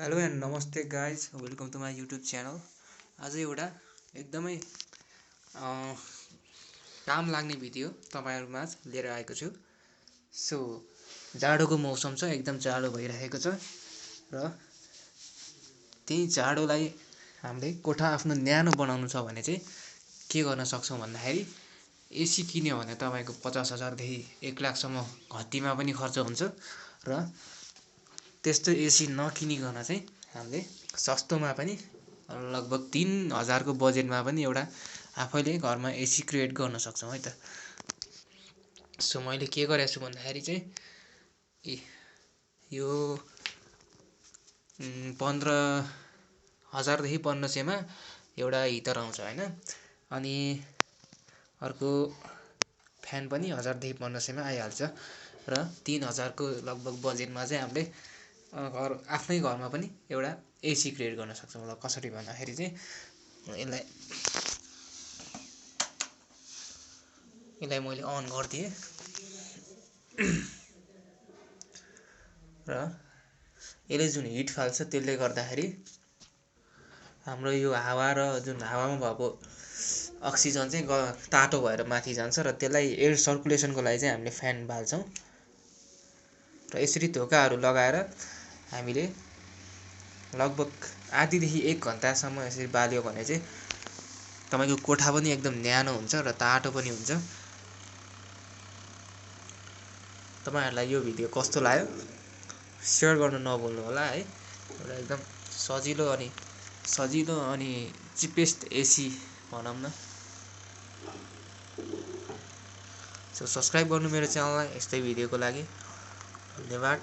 Hello and नमस्ते guys, welcome to my YouTube channel. आज एउटा एकदमै काम लाग्ने भिडियो तपाईँहरूमा लिएर आएको छु। सो जाडोको मौसम छ, एकदम जाडो भइरहेको छ र त्यही जाडोलाई हामीले कोठा आफ्नो न्यानो बनाउनु छ भने चाहिँ के गर्न सक्छौँ भन्दाखेरि एसी किन्यो भने तपाईँको 50,000देखि 1,00,000सम्म घट्टीमा पनि खर्च हुन्छ र त्यस्तो एसी नकिनिकन चाहिँ हामीले सस्तोमा पनि लगभग 3,000 को बजेटमा पनि एउटा आफैले घरमा एसी क्रिएट गर्न सक्छौँ है त। सो मैले के गरेको छु भन्दाखेरि चाहिँ यो 15,000 देखि 1,500 मा एउटा हिटर आउँछ हैन, अनि अर्को फ्यान पनि 1,000 देखि 1,500 मा आइहाल्छ र 3,000 को लगभग बजेटमा चाहिँ हामीले आफ्नै घरमा पनि एउटा एसी क्रिएट गर्न सक्छौँ। ल कसरी भन्दाखेरि चाहिँ यसलाई मैले अन गरिदिएँ र यसले जुन हिट फाल्छ त्यसले गर्दाखेरि हाम्रो यो हावा र जुन हावामा भएको अक्सिजन चाहिँ तातो भएर माथि जान्छ र त्यसलाई एयर सर्कुलेसनको लागि चाहिँ हामीले फ्यान बाल्छौँ र यसरी ढोकाहरू लगाएर हामीले लगभग आधीदेखि 1 घण्टासम्म यसरी बाल्यो भने चाहिँ तपाईको कोठा पनि एकदम न्यानो हुन्छ र तातो पनि हुन्छ। तपाईहरुलाई यो भिडियो कस्तो लाग्यो शेयर गर्न नभुल्नु होला है। एउटा एकदम सजिलो अनि चिपेस्ट एसी भनौँ न। सो सब्स्क्राइब गर्नु मेरो च्यानललाई यस्तै भिडियोको लागि। धन्यवाद।